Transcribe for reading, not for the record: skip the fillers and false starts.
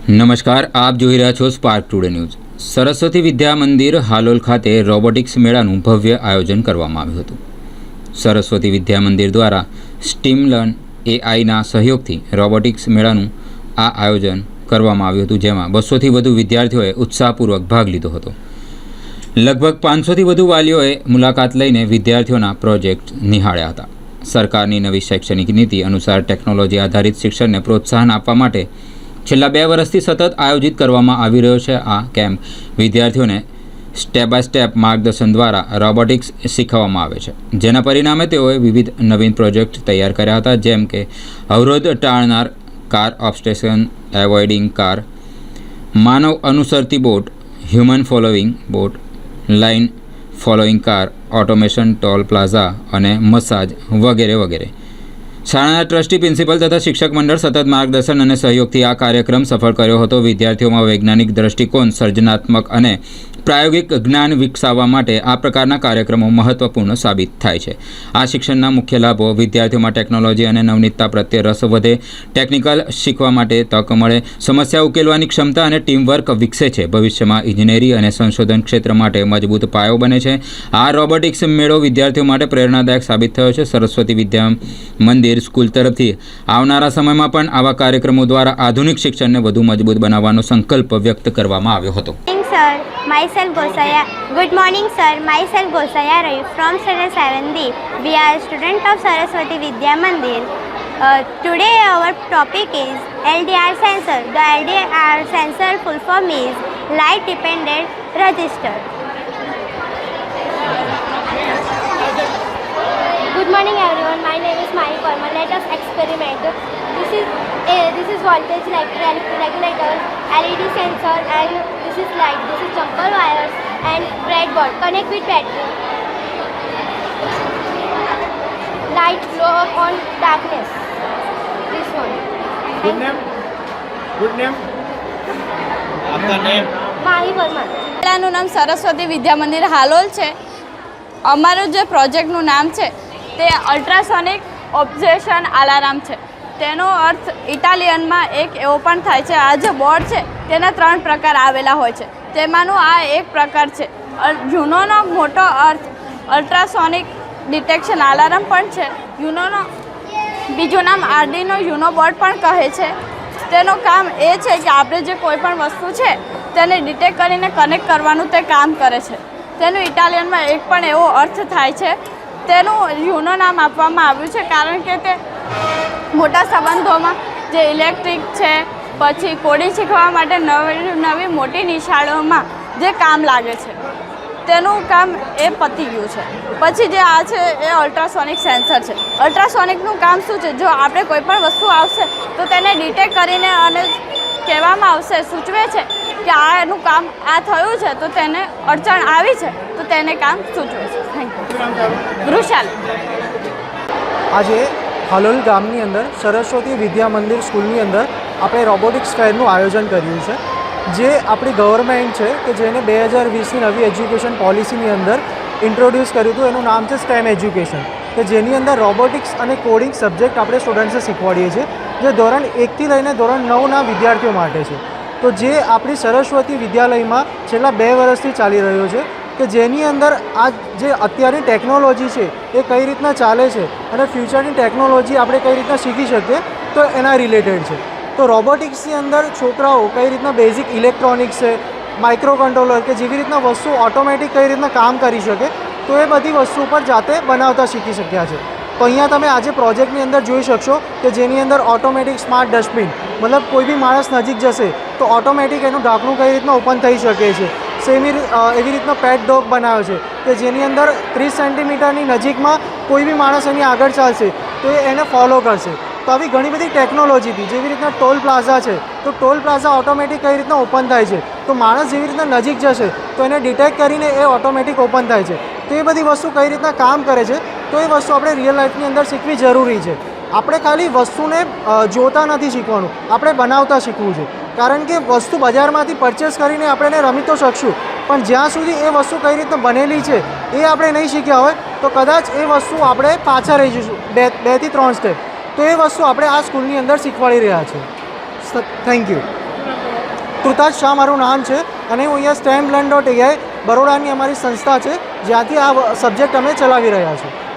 નમસ્કાર, આપ જોઈ રહ્યા છો spark today news. Saraswati Vidya Mandir Halol ખાતે રોબોટિક્સ મેળાનું ભવ્ય આયોજન કરવામાં આવ્યું હતું। સરસ્વતી વિદ્યા મંદિર દ્વારા સ્ટીમ લર્ન એઆઈના સહયોગથી રોબોટિક્સ મેળાનું આ આયોજન કરવામાં આવ્યું હતું, જેમાં 200થી વધુ વિદ્યાર્થીઓએ ઉત્સાહપૂર્વક ભાગ લીધો હતો। લગભગ 500થી વધુ વાલીઓએ મુલાકાત લઈને વિદ્યાર્થીઓના પ્રોજેક્ટ નિહાળ્યા હતા। સરકારની નવી શૈક્ષણિક નીતિ અનુસાર ટેકનોલોજી આધારિત શિક્ષણને પ્રોત્સાહન આપવા માટે છેલ્લા 2 વર્ષથી સતત આયોજિત કરવામાં આવી રહ્યો છે। આ કેમ્પ વિદ્યાર્થીઓને સ્ટેપ બાય સ્ટેપ માર્ગદર્શન દ્વારા રોબોટિક્સ શીખવવામાં આવે છે, જેના પરિણામે તેઓએ વિવિધ નવીન પ્રોજેક્ટ તૈયાર કર્યા હતા, જેમ કે અવરોધ ટાળનાર કાર, ઓબ્સ્ટેશન એવોઇડિંગ કાર, માનવ અનુસરતી bot, human following bot, line following car, automation toll plaza અને મસાજ વગેરે વગેરે। શાળાના ટ્રસ્ટી, પ્રિન્સિપલ તથા શિક્ષક મંડળ સતત માર્ગદર્શન અને સહયોગથી આ કાર્યક્રમ સફળ કર્યો હતો। વિદ્યાર્થીઓમાં વૈજ્ઞાનિક દ્રષ્ટિકોણ, સર્જનાત્મક અને પ્રાયોગિક જ્ઞાન વિકસાવવા માટે આ પ્રકારના કાર્યક્રમો મહત્વપૂર્ણ સાબિત થાય છે। આ શિક્ષણના મુખ્ય લાભો: વિદ્યાર્થીઓમાં ટેકનોલોજી અને નવનીતતા પ્રત્યે રસ વધે, ટેકનિકલ શીખવા માટે તક મળે, સમસ્યા ઉકેલવાની ક્ષમતા અને ટીમવર્ક વિકસે છે, ભવિષ્યમાં ઇજનેરી અને સંશોધન ક્ષેત્ર માટે મજબૂત પાયો બને છે। આ રોબોટિક્સ મેળો વિદ્યાર્થીઓ માટે પ્રેરણાદાયક સાબિત થયો છે। સરસ્વતી વિદ્યા મંદિર સ્કૂલ તરફથી આવનારા સમયમાં પણ આવા કાર્યક્રમો દ્વારા આધુનિક શિક્ષણને વધુ મજબૂત બનાવવાનો સંકલ્પ વ્યક્ત કરવામાં આવ્યો હતો। Good morning, sir. Myself Gosaya Ravi from Standard 7D. We are student of Saraswati Vidya Mandir. Today our topic is LDR sensor. The LDR sensor full form is light dependent register. Good morning everyone, my name is Mahi Parma. Let us experiment. This is voltage regulator, LED sensor, and this is light. This is jumper wires and breadboard. Connect with battery. Light glow up on darkness. This one. Good name? Good name? आपका name? Mahi Parma. શાળાનું નામ સરસ્વતી વિદ્યા મંદિર હાલોલ છે। અમારું જે પ્રોજેક્ટનું નામ છે તે અલ્ટ્રાસોનિક ઓબ્ઝર્વેશન અલાર્મ છે। તેનો અર્થ ઇટાલિયનમાં એક એવો પણ થાય છે। આ જે બોર્ડ છે તેના 3 પ્રકાર આવેલા હોય છે, તેમાંનું આ એક પ્રકાર છે। યુનોનો મોટો અર્થ અલ્ટ્રાસોનિક ડિટેક્શન અલાર્મ પણ છે। યુનોનો બીજું નામ આર્ડિનો યુનો બોર્ડ પણ કહે છે। તેનું કામ એ છે કે આપણે જે કોઈ પણ વસ્તુ છે તેને ડિટેક્ટ કરીને કનેક્ટ કરવાનું તે કામ કરે છે। તેનું ઇટાલિયનમાં એક પણ એવો અર્થ થાય છે। તેનું યુનો નામ આપવામાં આવ્યું છે કારણ કે તે મોટા સંબંધોમાં જે ઇલેક્ટ્રિક છે, પછી કોડિંગ શીખવા માટે નવી મોટી નિશાળોમાં જે કામ લાગે છે તેનું કામ એ પતી ગયું છે। પછી જે આ છે એ અલ્ટ્રાસોનિક સેન્સર છે। અલ્ટ્રાસોનિકનું કામ શું છે? જો આપણે કોઈ પણ વસ્તુ આવશે તો તેને ડિટેક્ટ કરીને અને કહેવામાં આવશે, સૂચવે છે કે આનું કામ આ થયું છે, તો તેને અડચણ આવી છે તો તેને કામ સૂચવે છે। Thank you. વૃષાલ। આજે હાલોલ ગામની અંદર સરસ્વતી વિદ્યા મંદિર સ્કૂલની અંદર આપણે રોબોટિક્સ ફેરનું આયોજન કર્યું છે, જે આપણી ગવર્મેન્ટ છે કે જેને 2020ની નવી એજ્યુકેશન પોલિસીની અંદર ઇન્ટ્રોડ્યુસ કર્યું હતું। એનું નામ છે સ્ટેમ એજ્યુકેશન, કે જેની અંદર રોબોટિક્સ અને કોડિંગ સબ્જેક્ટ આપણે સ્ટુડન્ટ્સને શીખવાડીએ છીએ, જે ધોરણ 1થી લઈને ધોરણ 9ના વિદ્યાર્થીઓ માટે છે। તો જે આપણી સરસ્વતી વિદ્યાલયમાં છેલ્લા 2 વર્ષથી ચાલી રહ્યો છે, કે જેની અંદર આ જે અત્યારની ટેકનોલોજી છે એ કઈ રીતના ચાલે છે અને ફ્યુચરની ટેકનોલોજી આપણે કઈ રીતના શીખી શકીએ, તો એના રિલેટેડ છે। તો રોબોટિક્સની અંદર છોકરાઓ કઈ રીતના બેઝિક ઇલેક્ટ્રોનિક્સ છે, માઇક્રો કંટ્રોલર કે જેવી રીતના વસ્તુ ઓટોમેટિક કઈ રીતના કામ કરી શકે, તો એ બધી વસ્તુ પર જાતે બનાવતા શીખી શક્યા છે। તો અહીંયા તમે આજે પ્રોજેક્ટની અંદર જોઈ શકશો કે જેની અંદર ઓટોમેટિક સ્માર્ટ ડસ્ટબિન, મતલબ કોઈ બી માણસ નજીક જશે તો ઓટોમેટિક એનું ઢાંકણું કઈ રીતના ઓપન થઈ શકે છે। એવી રીતનો પેટ ડોગ બનાવ્યો છે કે જેની અંદર 30 સેન્ટીમીટરની નજીકમાં કોઈ બી માણસ એની આગળ ચાલશે તો એ એને ફોલો કરશે। તો આવી ઘણી બધી ટેકનોલોજીથી, જેવી રીતના ટોલ પ્લાઝા છે તો ટોલ પ્લાઝા ઓટોમેટિક કઈ રીતના ઓપન થાય છે, તો માણસ જેવી રીતના નજીક જશે તો એને ડિટેક્ટ કરીને એ ઓટોમેટિક ઓપન થાય છે। તો એ બધી વસ્તુ કઈ રીતના કામ કરે છે, તો એ વસ્તુ આપણે રિયલ લાઈફની અંદર શીખવી જરૂરી છે। આપણે ખાલી વસ્તુને જોતા નથી શીખવાનું, આપણે બનાવતા શીખવું છે। કારણ કે વસ્તુ બજારમાંથી પરચેસ કરીને આપણે એને રમી તો શકશું, પણ જ્યાં સુધી એ વસ્તુ કઈ રીતના બનેલી છે એ આપણે નહીં શીખ્યા હોય તો કદાચ એ વસ્તુ આપણે પાછા રહી જઈશું 2 થી 3 સ્ટેપ। તો એ વસ્તુ આપણે આ સ્કૂલની અંદર શીખવાડી રહ્યા છે। Thank you. કૃતાજ શાહ મારું નામ છે અને હું અહીંયા STEMLearn.ai બરોડાની અમારી સંસ્થા છે જ્યાંથી આ સબ્જેક્ટ અમે ચલાવી રહ્યા છીએ.